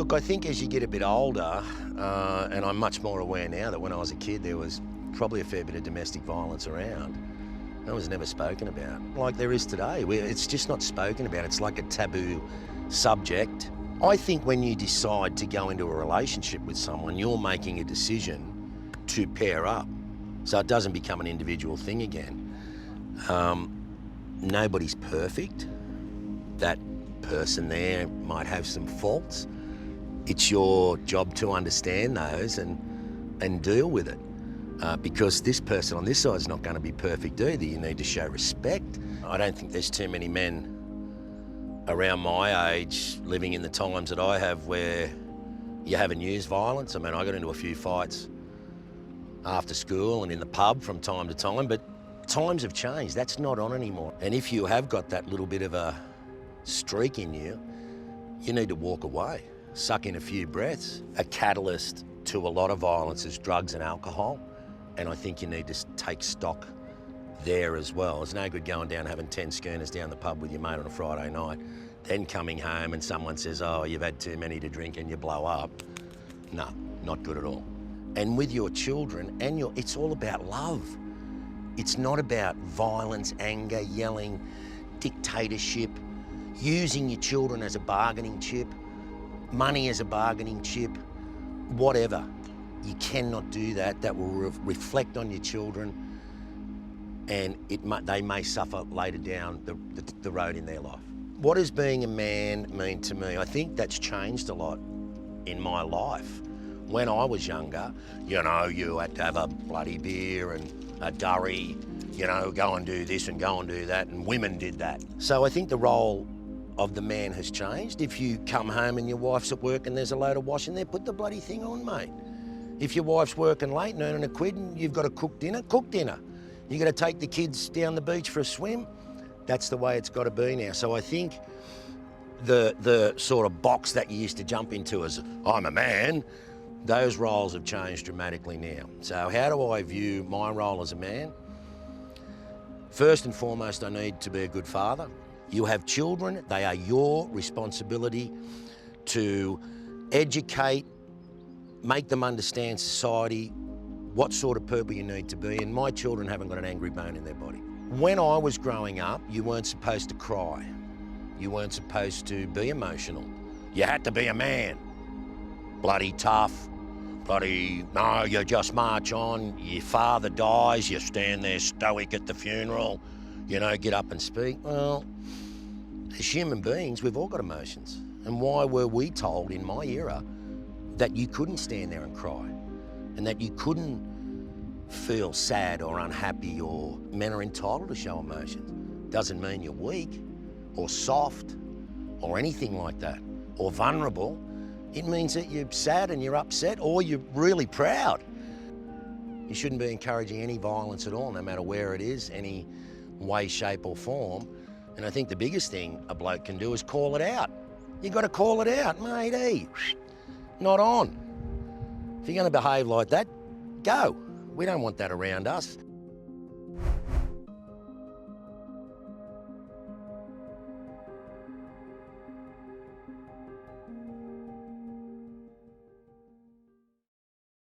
Look, I think as you get a bit older, and I'm much more aware now that when I was a kid there was probably a fair bit of domestic violence around. That was never spoken about, like there is today. It's just not spoken about. It's like a taboo subject. I think when you decide to go into a relationship with someone, you're making a decision to pair up, so it doesn't become an individual thing again. Nobody's perfect. That person there might have some faults. It's your job to understand those and deal with it. Because this person on this side is not going to be perfect either. You need to show respect. I don't think there's too many men around my age living in the times that I have where you haven't used violence. I mean, I got into a few fights after school and in the pub from time to time, but times have changed. That's not on anymore. And if you have got that little bit of a streak in you, you need to walk away, suck in a few breaths. A catalyst to a lot of violence is drugs and alcohol. And I think you need to take stock there as well. It's no good going down having 10 schooners down the pub with your mate on a Friday night, then coming home and someone says, oh, you've had too many to drink and you blow up. No, not good at all. And with your children, it's all about love. It's not about violence, anger, yelling, dictatorship, using your children as a bargaining chip, money as a bargaining chip, whatever. You cannot do that. That will reflect on your children, and they may suffer later down the road in their life. What does being a man mean to me? I think that's changed a lot in my life. When I was younger, you know, you had to have a bloody beer and a durry, you know, go and do this and go and do that, and women did that. So I think the role of the man has changed. If you come home and your wife's at work and there's a load of washing there, put the bloody thing on, mate. If your wife's working late and earning a quid and you've got to cook dinner, cook dinner. You've got to take the kids down the beach for a swim. That's the way it's got to be now. So I think the sort of box that you used to jump into as, I'm a man, those roles have changed dramatically now. So how do I view my role as a man? First and foremost, I need to be a good father. You have children, they are your responsibility to educate, make them understand society, what sort of people you need to be, and my children haven't got an angry bone in their body. When I was growing up, you weren't supposed to cry. You weren't supposed to be emotional. You had to be a man. Bloody tough, bloody, no, you just march on. Your father dies, you stand there stoic at the funeral, you know, get up and speak. Well, as human beings, we've all got emotions. And why were we told in my era that you couldn't stand there and cry, and that you couldn't feel sad or unhappy, or men are entitled to show emotions? Doesn't mean you're weak or soft or anything like that, or vulnerable. It means that you're sad and you're upset, or you're really proud. You shouldn't be encouraging any violence at all, no matter where it is, any way, shape or form. And I think the biggest thing a bloke can do is call it out. You got to call it out, matey. Not on. If you're going to behave like that, go. We don't want that around us.